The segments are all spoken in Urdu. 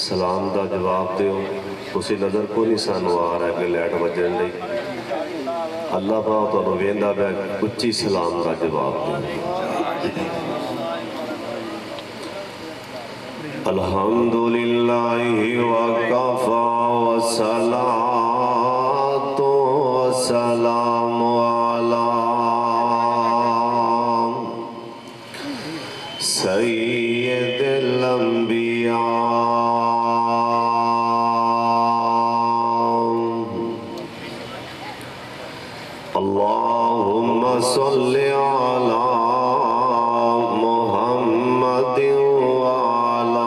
سلام دا جواب دیو تسی نظر کو نہیں سانو آ رہا ہے کہ لیٹ بجن لئی اللہ پاک تو ویندا پیا اچھی سلام دا جواب دیو الحمدللہ وکفا والصلاة والسلام علی سید الانبیاء اللہم صل علی محمد وعلی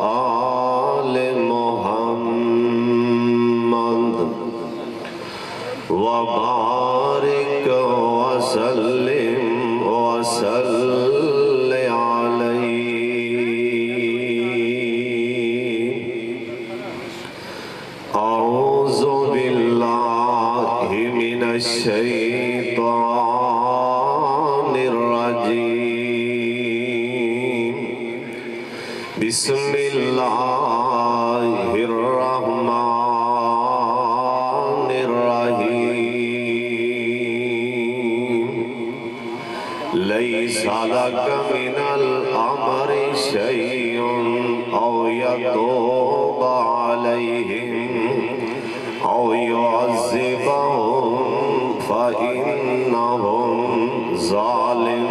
آل محمد وبارک وسلم وصل علیہ اعوذ باللہ من الشیطان الرجیم بسم اللہ الرحمن الرحیم لیس لک من الامر شیء او یتوب علیہم او يعذبهم فإنهم ظالمون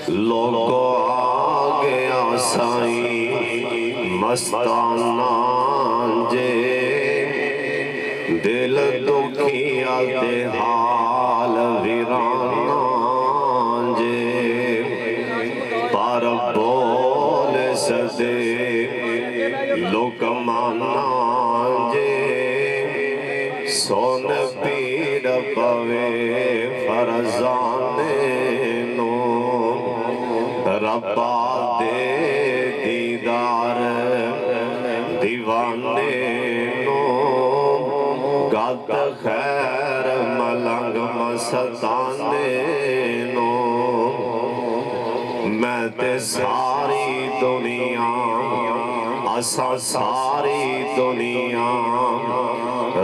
لوگو آگے آسائیں مستانہ جے دل دکھیا دے حال ویرانہ پر بول سدے لکمانا جے سون پیر پوے فرزانے نو ربا دے دیدار دیوانے نو گد خیر ملنگ مستانے نو میں تے ساری دنیا اسا ساری دنیا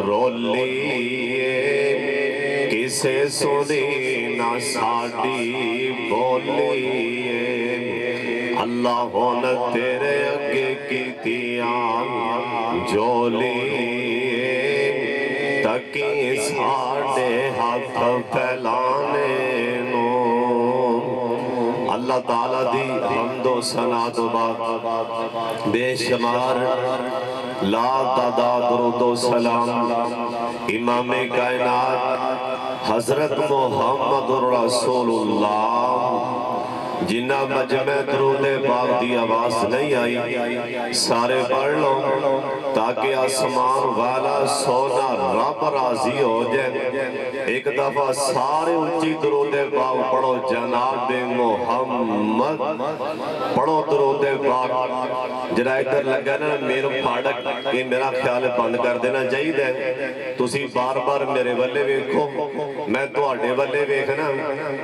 رولیے کسے سنی نہ ساڑی بولیے اللہ ہونا تیرے اگے کیتیاں جولیے تکی ساڑے ہاتھ پھیلانے نو اللہ تعالیٰ دی حمد و ثنا تو بعد بے شمار لا تعداد درود و سلام امام کائنات حضرت محمد رسول اللہ جنہ مجمع درود پاک دی آواز نہیں آئی سارے پڑھ لو تاکہ آسمان والا سونا رب راضی ہو جائے ایک دفعہ سارے اونچی درود پاک پڑھو جناب محمد پڑھو درود پاک جنہ ادھر لگا نا میرے پھاڑک یہ میرا خیال بند کر دینا چاہیے دے تسی بار بار میرے والے ویکھو میں تو آڑے والے ویکھنا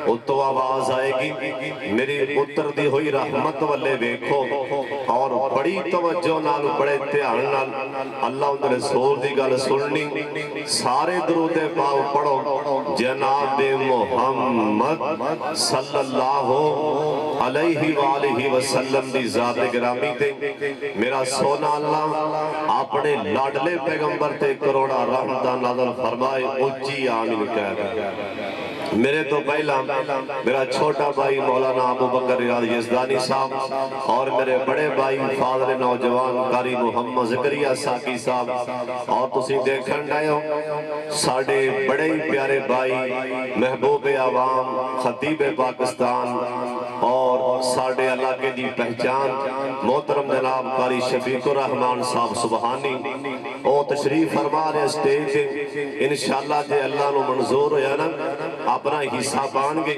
اتو آواز آئے گی میری اتر دی ہوئی رحمت والے ویکھو اور بڑی توجہ نال بڑے تیار نال اللہ ان رسول دی گل سننی سارے درود پاک پڑھو جناب محمد صلی اللہ علیہ وآلہ وسلم دی ذات گرامی تے میرا سونا اللہ اپنے لاڈلے پیغمبر تے کروڑا رحمتہ نازل فرمائے اچھی آمین کہہ میرے تو پہلا میرا چھوٹا بھائی مولانا ابو بکر ریاض یزدانی صاحب اور میرے بڑے بھائی فاضل نوجوان قاری محمد زکریہ ساکی صاحب اور تسی دیکھن ڈائے ہو ساڑھے بڑے پیارے بھائی محبوب عوام خطیب پاکستان اور ساڑھے علاقے دی پہچان محترم جناب قاری شفیق الرحمن صاحب سبحانی او تشریف فرما رہے سٹیج سے انشاءاللہ جے اللہ نو منظور ہویا نا اپنا حصہ بان گے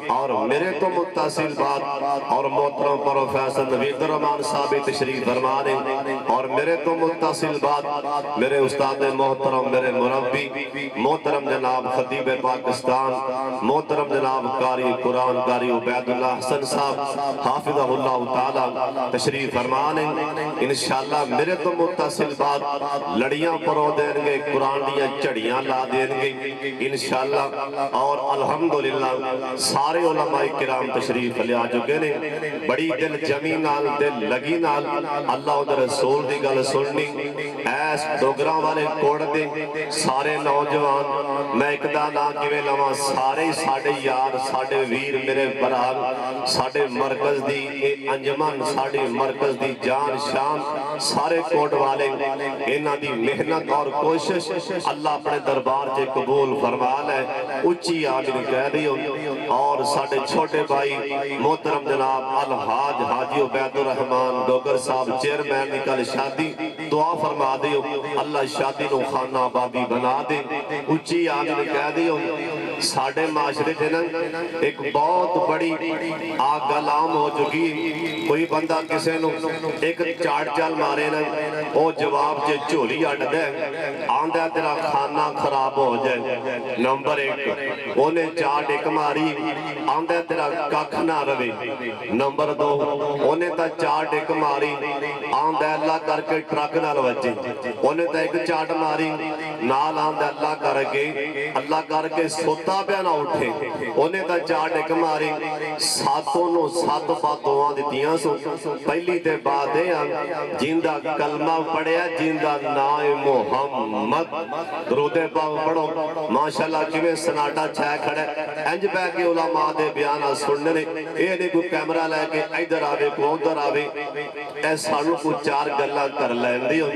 اور میرے تو متصل بات اور محترم پروفیسر نوید الرحمان صاحب تشریف فرما رہے اور میرے تو متصل بات میرے استاد محترم میرے مربی محترم جناب خطیب پاکستان محترم جناب قاری قرآن قاری عبید اللہ حسن صاحب حافظہ اللہ تعالی تشریف فرمانے انشاءاللہ میرے تو متصل بات لڑیاں پرو دیں گے قرآن دیا چڑیاں لا دیں گے انشاءاللہ اور الحمدللہ سارے علماء کرام تشریف لے آ چکے نے بڑی دل جمی نال دل لگی نال اللہ اور رسول دی گل سننی ایس ڈوگراں والے کوڑ دے سارے نوجوان میں ایک دانا کیویں لواں سارے ساڑے یار ساڑے ویر میرے بران ساڑے مرکز دی انجمن ساڑے مرکز دی جان شان سارے کوٹ والے انہاں دی محنت اور کوشش اللہ اپنے دربار سے قبول فرما لے اچھی آمین کہہ دیو اور ساڑے چھوٹے بھائی محترم جناب الحاج حاجی عبید الرحمان ڈوگر صاحب چیئرمین نکل شادی دعا فرما دیو اللہ شادی نو خانہ آبادی بنا دے اچھی آمین کہہ دیو ساڑے معاشرے جنن ایک بہت بڑی آگ علام ہو چکی کوئی بندہ کسے نو ایک چاڑ چال مارے نا او جواب جے چولی اڑ دے آندہ تیرا کھانا خراب ہو جائے نمبر ایک انہیں چاڑ ایک ماری آندہ تیرا ککھ نہ روے نمبر دو انہیں تا چاڑ ایک ماری آندہ اللہ کر کے ٹرک نہ لوجے انہیں تا ایک چاڑ ماری نال آندہ اللہ کر کے سوتا پہ نہ اٹھے انہیں تا چاڑ ایک ماری ساتوں نو سات باتوں دیتیاں سو پہلی تے بعد ہے جیندہ کلمہ پڑھیا جیندہ نائے محمد درود پاک پڑھو ماشاءاللہ کیویں سناٹا چھائے کھڑے انج پہ کے علماء دے بیانہ سننے اے نے کوئی کیمرہ لے کے ادھر آوے کو ادھر آوے اے سانو کو چار گلاں کر لین دیو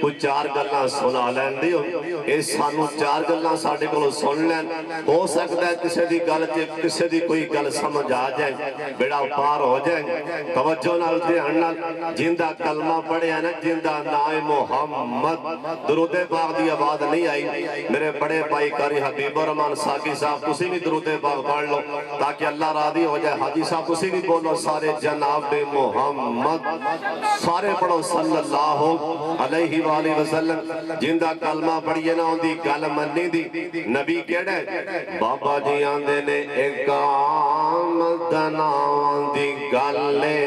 کوئی چار گلاں سنا لین دیو اے سانو چار گلاں ساڈے کولوں سن لین ہو سکتا ہے کسی دی گل کسی دی کوئی گل سمجھ آ جائے بیڑا پار ہو جائے توجہ نال دھیان نال جیندہ کلمہ پڑھے ہیں نا جیندہ نائے محمد درود پاک دی آواز نہیں آئی میرے بڑے بھائی قاری حبیب الرحمان ساقی صاحب تسی بھی درود پاک پڑھ لو تاکہ اللہ راضی ہو جائے حاجی صاحب تسی بھی بولو سارے جناب محمد سارے پڑھو صلی اللہ علیہ وآلہ وسلم جیندہ کلمہ پڑھیے نا ان دی گل منی دی نبی کیڑے بابا جی آندے نے ایک آمدنا دی گلے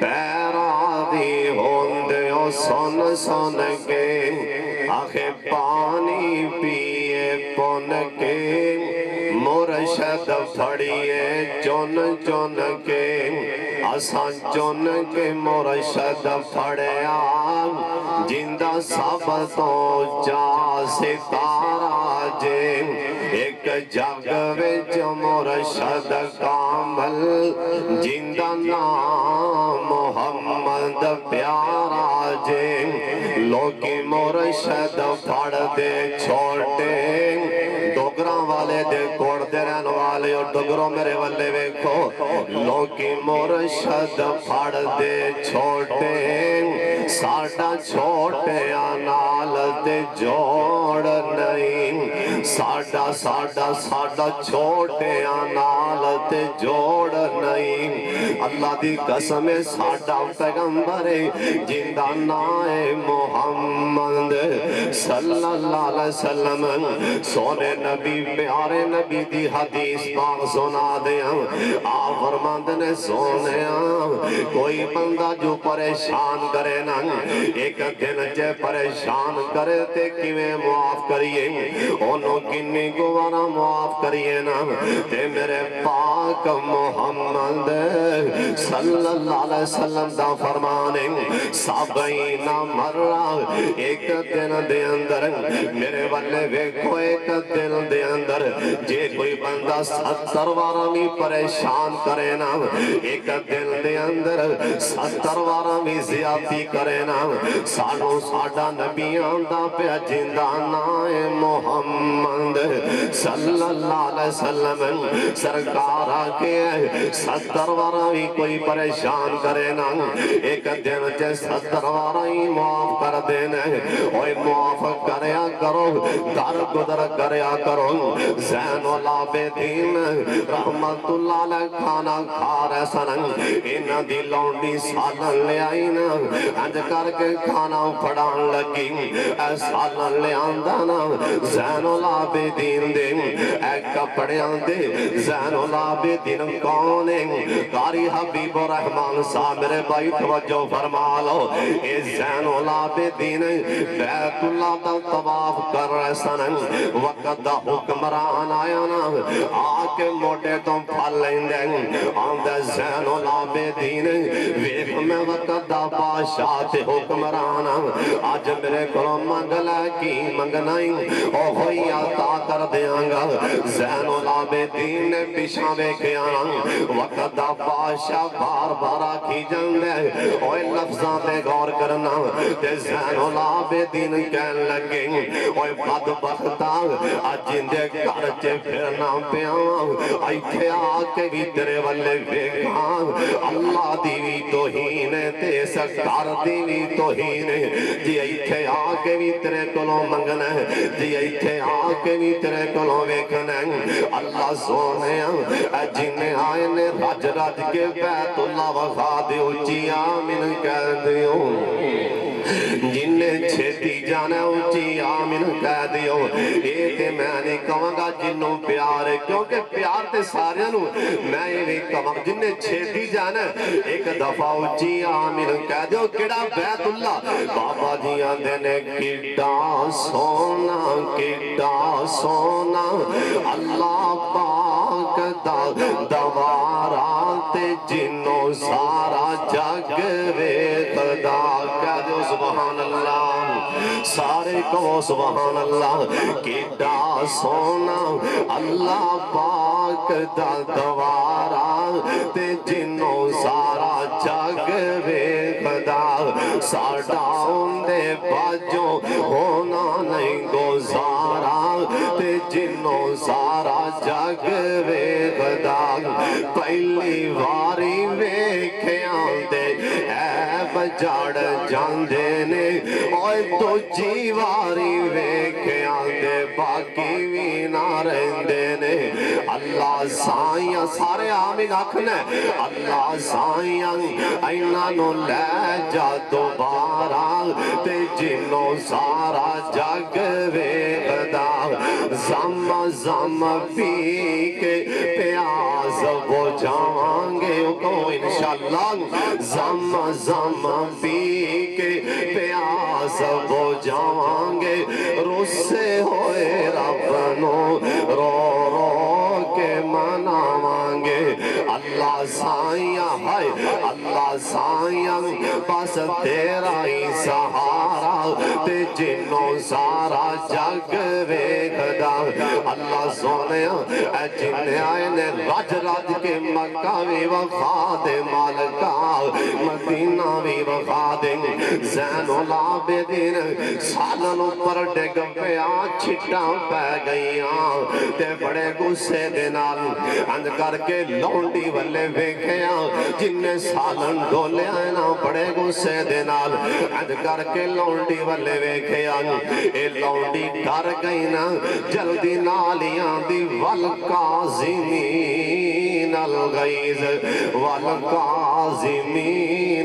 پیرا دی ہوندیو سن سن کے آخے پانی پیے پون کے مرشد پھڑیے چون چون کے آسان چون کے مرشد پھڑیا جندہ سب تو جا ستارہ جے ایک جگ وچ مرشد کامل جندہ نام محمد پیارا جے لوکی مرشد پھڑ دے چھوٹے ڈوگراں والے دے کوڑ دے رہن والے اور ڈوگروں میرے والے ویکھو لوکی مرشد پھڑ دے چھوٹے ساڑھا چھوٹے آنال دے جوڑ نہیں ساڑھا چھوٹے آنال دے جوڑ نہیں اللہ دی قسم ساڑھا پیغمبر جندہ نائے محمد صلی اللہ علیہ وسلم سونے نبی پیارے نبی دی حدیث پاک سنا دیا آپ فرماند نے سونے کوئی بندہ جو پریشان کرے نا ایک دن جے پریشان کرے تے کیویں معاف کریے انہوں کنی گوانا معاف کریے نا تے میرے پاک محمد صلی اللہ علیہ وسلم دا فرمانے سابعین مرہ ایک دن دے اندر میرے والے ویکھو ایک دن دے اندر جے کوئی بندہ 70 وارا بھی پریشان کرے نا ایک دن دے اندر 70 وارا بھی زیادتی کرے نا سانو ساڑھا نبیان دا پہ جندہ نائے محمد صلی اللہ علیہ وسلم سرکار سرکار آکے 70 ورائی کوئی پریشان کرے نا ایک دن چے 70 ورائی معاف کر دینے اوہ معاف کریا کرو در گدر کریا کرو زین العابدین رحمت اللہ علیہ کھانا کھا رہے سنن انہ دی لونڈی سالن لے آئی نا انج کر کے کھانا پڑھان لگی اے سالن لے آندانا زین العابدین دے اے کپڑے آندے زین العابدین کونے قاری حبیب الرحمن صاحب میرے بھائی توجہ فرما لو اے زین العابدین بیت اللہ دا طواف کر رہے سنن وقت دا حکمران آیا نا آکے موٹے تو پھل لیندیں آندے زین العابدین ویخ میں وقت دا بادشاہ تے حکمران آج میرے کو منگلہ کی منگنائیں او ہوئی عطا کر دیاں گا زین العابدین نے پیشاں ویکھے آنا وقت دا بادشاہ بار بارا کی جاندے اوہ لفظاں تے غور کرنا تے زین العابدین کہن لگے اوہ بدبختہ جندے کرچے پھرنا پیاں ایتھے آکے بھی تیرے والے ویکھاں اللہ دیوی توہینے تے سکار دیوی توہینے جی ایتھے آکے بھی تیرے کلوں منگنے جی ایتھے آکے بھی تیرے کلوں ویکھنے اللہ سونے جنہیں آئے نے رج رج کے بیت اللہ وفا دے اچھی آمین کہہ دیوں جنہیں چھتی جانا اچھی آمین کہہ دیوں اے تے میں نے کہاں گا جنوں پیار ہے کیونکہ پیار تے سارے نوں میں یہ بھی کہاں جنہیں چھتی جانا ایک دفعہ اچھی آمین کہہ دیوں کڑا بیت اللہ بابا جی آندے نے کڑا سونا اللہ پاک دا دوارات جنوں سارا جگ ویخدا کہہ دیو سبحان اللہ سارے کو سبحان اللہ کیڑا سونا اللہ پاک دا دوارات جنوں سارا جگ ویخدا ساڑا اندے باجوں ہونا نہیں گزارا تے جنوں سارا جگ ویخدا پہلی واری ویکھیاں دے ایب جاڑ جاندے نے اوہ تو جی واری ویکھیاں دے باقی بھی نہ رہندے نے اللہ سائیاں سارے آمین آکھنے اللہ سائیاں اینا نو لے جا دوبارہ تے جنوں سارا جگ ویخدا زم زم پی کے پیاس بجھاؤں گے کو انشاءاللہ زم زم پی کے پیاس بجھاؤں گے رسے ہوئے رب نو رو رو کے مناواں گے اللہ سائیاں ہے اللہ سائیاں بس تیرا ہی سہارا تے جنوں سارا جگ ویخدا اللہ سونے اے جن آئے نے رج رج کے مکہ بھی وفا دے مالکا مدینہ بھی وفا دے زین العابدین سالن اوپر ڈگ پیا چھٹا پہ گئیاں تے بڑے غصے دے نال اند کر کے لونڈی والے ویکھیاں جن سالن ڈولے آئے نا بڑے غصے دے نال اند کر کے لونڈی والے ویکھیاں اے لونڈی ڈر گئی نا جلدی نالیاں دی والقازمین الغیظ والقازمین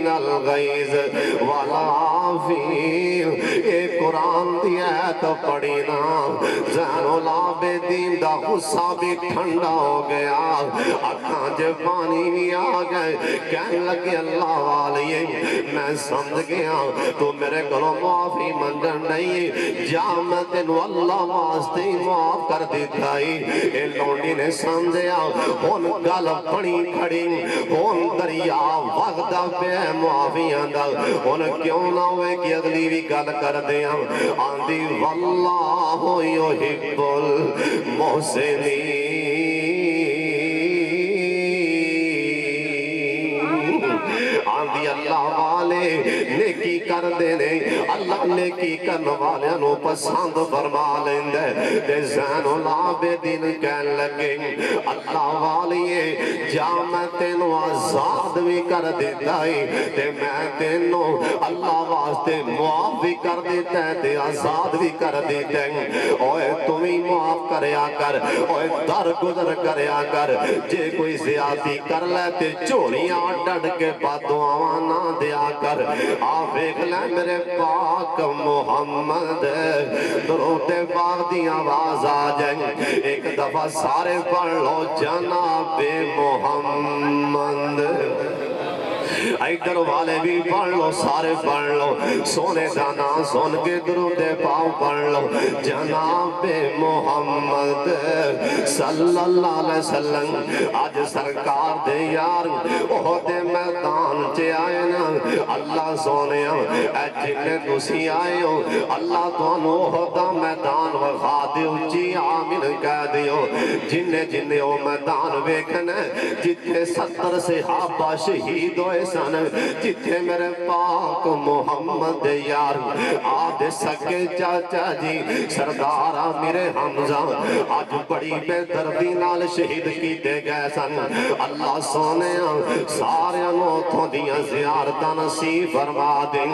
الغیظ والعافین اے قرآن دی آیت پڑھی نا زین العابدین دا غصہ بھی ٹھنڈا ہو گیا اکھاں جے پانی بھی آ گئے کہنے لگے اللہ والیے میں سمجھ گیا تو میرے گھروں معافی منگن نہیں جا میں تینو اللہ واسطے معاف کر دیتا ہی اے لونڈی نے سمجھیا ہون گل پڑی کھڑی ہون دریا وقت پہ معافی آندہ ہون کیوں نہ ہوئے کہ اگلی بھی گل کر دیا آندھی واللہ یحب المحسنین آندھی اللہ والے نیکی کر دینے اللہ نیکی کرن والے نو پسند فرما لیندے تے زین العابدین کہن لگے اللہ والیے جا میں تینو آزاد بھی کر دیتا ہے تے میں تینو اللہ واسطے معاف بھی کر دیتا ہے تے آزاد بھی کر دیتا ہے اوے تمہیں معاف کریا کر اوے در گزر کریا کر جے کوئی زیادتی کر لے تے چوریاں ڈڑ کے بددعاواں نہ دیا کر آپ دیکھ لیں میرے پاک محمد درود پاک دی آواز آ جائیں ایک دفعہ سارے پڑھ لو جناب محمد ایدر والے بھی پڑھ لو سارے پڑھ لو سونے دانا سن کے درود پاؤ پڑھ لو جناب محمد صلی اللہ علیہ وسلم آج سرکار دے یار احد میدان چے آئے نا اللہ سونے اے جنہیں تسی آئے ہو اللہ تو احد میدان وخا دیو جی آمین کہہ دیو جنہیں او میدان ویکھنے جتھے 70 صحابہ شہید ہوئے سن جتھے میرے پاک محمد یار آدھے سکے چاچا جی سردارہ میرے حمزہ آج بڑی بے دردی نال شہید کی دے گئے سن اللہ سونے سارے انوتوں دیا زیارتہ نصیب فرما دیں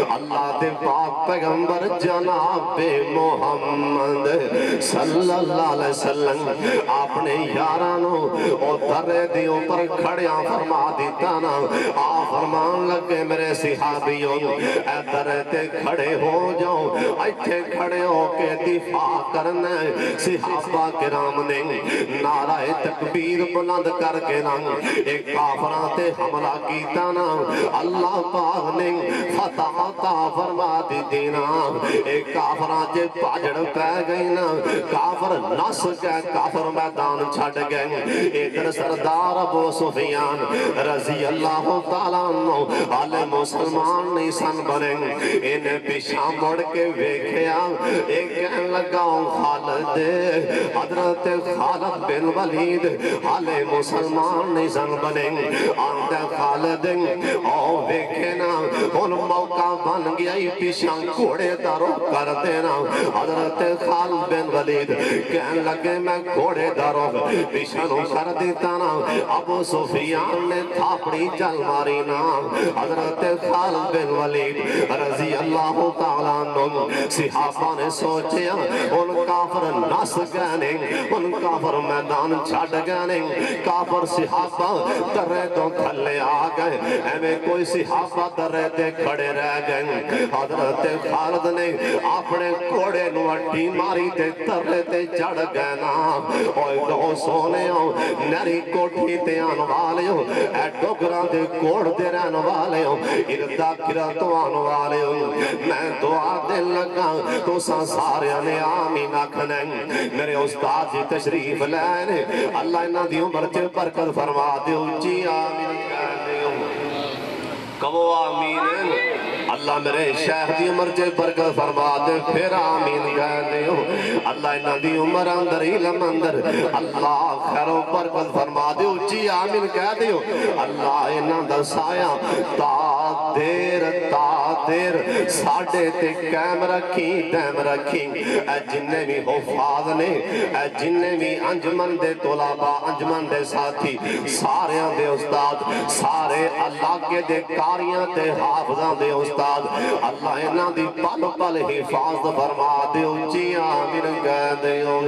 اللہ دے پاک پیغمبر جناب محمد صلی اللہ علیہ وسلم اپنے یارانوں اور درے دیوں پر کھڑیاں فرما دیتا نا فرمان لگے میرے صحابیوں اے درتے کھڑے ہو جاؤ ایتھے کھڑے ہو کے دفاع کرنا صحابہ کرام نے نعرہ تکبیر بلند کر کے نا ایک کافران تے حملہ کیتا نا اللہ پاک نے فتح عطا فرما دی دینا ایک کافران جے پاجڑ پہ گئی نا کافر نس گئے کافر میدان چھڑ گئے ادھر سردار ابو سفیان رضی اللہ تعالیٰ آل مسلمان نہیں سن بنے انہیں پیشاں مڑ کے ویکھیا ایک کہن لگاؤں خالد حضرت خالد بن ولید آل مسلمان نہیں سن بنے آندہ خالد او ویکھنا ان موقع بن گیا پیشاں گھوڑے دارو کر دینا حضرت خالد بن ولید کہن لگے میں گھوڑے دارو پیشاں کر دیتا نا ابو سفیان نے تھاپڑی جل ماری نا حضرت خالد بن ولید رضی اللہ تعالیٰ عنہ صحابہ نے سوچیا ان کافر نس گئے ان کافر میدان چھڑ گئے کافر صحابہ درے تو تھلے آ گئے ایمیں کوئی صحابہ درے تے کھڑے رہ گئے حضرت خالد نے اپنے کوڑے نو اٹھی ماری تے درے تے چڑھ گئے نا اوہ دو سونے ہو نری کوٹھی تے آن والے ہو اے ڈوگران دے کوڑ دے رہن والے ہو اردہ کرتو آن والے ہو میں دعا دے لگا تو سارے نے آمین آکھنے میرے استاد جی تشریف لینے اللہ انہاں دی عمر چے برکت فرما دیو جی آمین کہہ دیو کہو آمین اللہ میرے شیخ دی عمر چے برکت فرما دے پھر آمین کہہ دیو اللہ انہاں دی عمر اندر علم اندر اللہ خیر و برکت فرما دیو جی آمین کہہ دیو اللہ انہاں دا سایہ تا دیر ساڑھے تے قائم رکھی دائم رکھی اے جننے بھی حفاظ نے اے جننے بھی انجمن دے طلبہ انجمن دے ساتھی سارے دے استاد سارے اللہ کے دے کاریاں تے حافظاں دے استاد اللہ انہاں دی پل پل حفاظ فرما دیو جی آمین کہہ دیو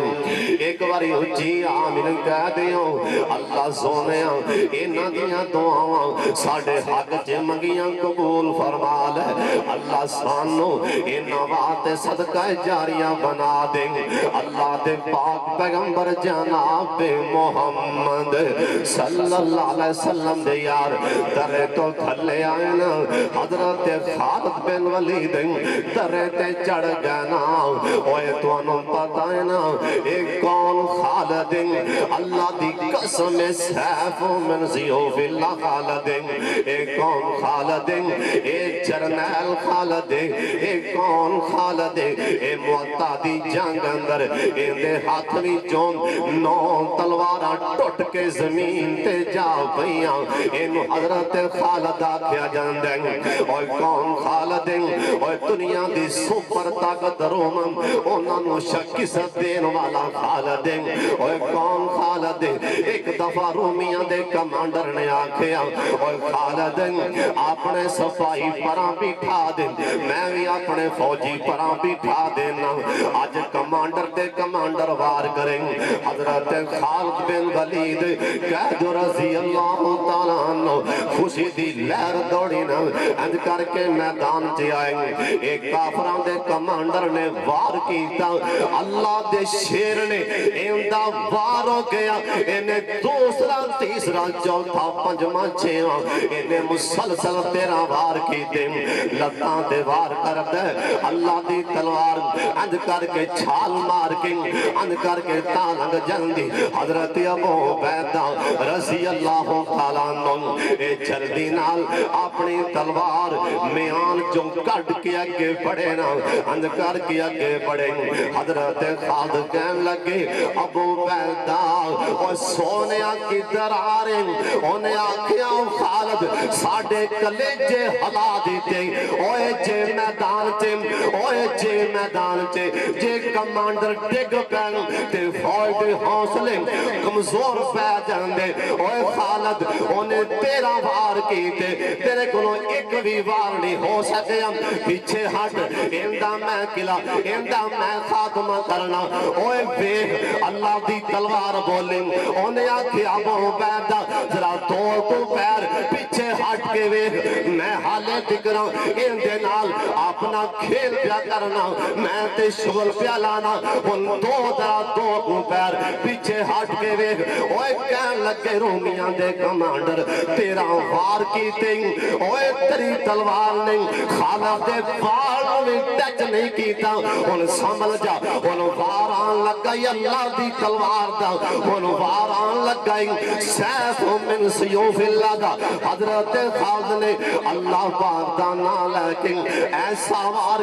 ایک باری جی آمین کہہ دیو اللہ سونے انہاں دیاں دعاواں ساڑھے حق جے منگیاں قبول فرما لے اللہ سانو انہاں واسطے صدقہ جاریہ بنا دیں اللہ دے پاک پیغمبر جناب محمد صلی اللہ علیہ وسلم دے یار درے تو تھلے آئے نا حضرت خالد بن ولید درے تے چڑھ گئے نا اوے تو انہوں پتہ ہے نا ایک کون خالد خالد اللہ دی قسم سیف من سیوف اللہ خالد اے کون خالد اے جرنیل خالد اے کون خالد اے معطا دی جنگ اندر اے دے ہاتھ بھی چون 9 تلوارہ ٹوٹ کے زمین تے جا پئیاں اینو حضرت خالد آکھیا جاندے اوہ کون خالد اوہ دنیا دی سپر طاقت رومن انہاں نو شکست دین والا خالد اوہ کون خالد ایک دفعہ رومیاں دے کمانڈر نے آکھیا اوہ خالد اپنے صفائی پران بٹھا دیں میں بھی اپنے فوجی پران بٹھا دینا آج کمانڈر دے کمانڈر وار کریں حضرت خالد بن ولید قید رضی اللہ تعالیٰ عنہ خوشی دی لہر دوڑی نا اند کر کے میدان چی آئیں ایک کافران دے کمانڈر نے وار کیتا اللہ دے شیر نے ایندہ وار ہو گیا انہیں دوسرا تیسرا چوتھا پنجمہ چھیاں انہیں مسلسل تیرا وار کیتے لتاں دے وار کر دے اللہ دی تلوار اند کر کے چھال مار کے اند کر کے تانگ جندی حضرت ابو عبیدہ رضی اللہ تعالیٰ عنہ اے جلدی نال اپنی تلوار میان جو کٹ کے اگے پڑے نا اند کر کے اگے پڑے حضرت خالد کہن لگے ابو عبیدہ اور سونیا کی دراریں انہیں آکھیا خالد ساڑھے کلیجے ہلا دیتے اوے جے میدان چے اوے جے میدان چے جے کمانڈر ڈگ پین تے فوج دے حوصلے کمزور پہ جاندے اوے خالد انہیں تیرا وار کیتے تیرے کلوں ایک بھی وار نہیں ہو سکے پیچھے ہٹ اندہ میں قلعہ اندہ میں خاتمہ کرنا اوے بے اللہ دی تلوار بولیں انہیں آکھیا ابو عبیدہ ذرا دوڑ تو پیر پیچھے ہٹ کے ویکھ میں حالے دکھ رہا اندے نال اپنا کھیل پیا کرنا میں تے شغل پیا لانا ان دو ذرا دوڑ تو پیر پیچھے ہٹ کے ویکھ اوے کہن لگے رومیاں دے کمانڈر تیرا وار کیتے اوے تیری تلوار نہیں خالد دے وار میں ٹچ نہیں کیتا ان سنبھل جا ان وار آن لگائی اللہ دی تلوار دا ان وار آن لگائی سیف من سیوف اللہ دا حضرت خالد نے اللہ پاک دا نا لیکن ایسا وار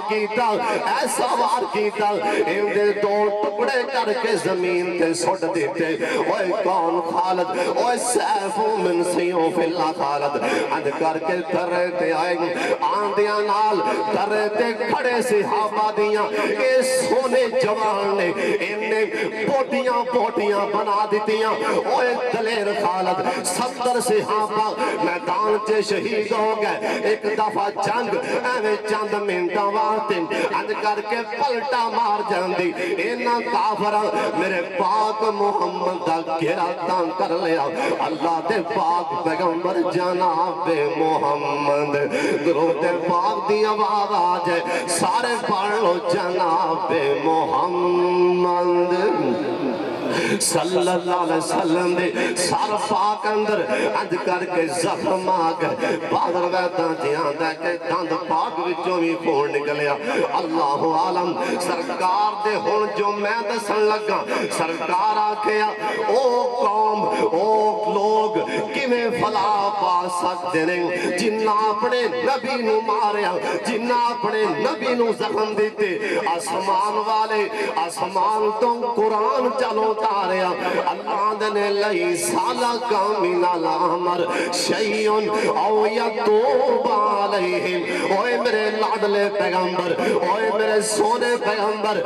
کیتا ان دے دو ٹکڑے کر کے زمین تے سٹ دیتے اوہ کون خالد اوہ سیف من سیوف اللہ خالد اند کر کے ترے تے آئیں آندیاں نال ترے تے کھڑے صحابہ دیاں اے سونے جوان نے انہیں بوٹیاں بنا دیتیاں اوہ دلیر خالد 70 صحابہ میدان چے شہید ہو گئے ایک دفعہ جنگ ایویں چند منٹاں واسطے اند کر کے پلٹا مار جاندی انہاں کافراں میرے پاک محمد دا گھیرا تان کر لیا اللہ دے پاک پیغمبر جناب محمد درود پاک دی آواز آجے سارے پڑھ لو جناب محمد صلی اللہ علیہ وسلم دے سار پاک اندر اند کر کے زخم آگئے بادر ویدہ جیاں دے کے دند پاک وچوں بھی خون نکلیا اللہ عالم سرکار دے ہون جو میں دسن لگا سرکار آکھیا او قوم او لوگ کمیں فلا پا سکتے نہیں جنہ اپنے نبی نو ماریا جنہ اپنے نبی نو زخم دیتے آسمان والے آسمان تو قرآن چلو تاریا اللہ دنے لئی سالہ کا من الامر شیئن او یتوب علیہم اوے میرے لاڈلے پیغمبر اوے میرے سونے پیغمبر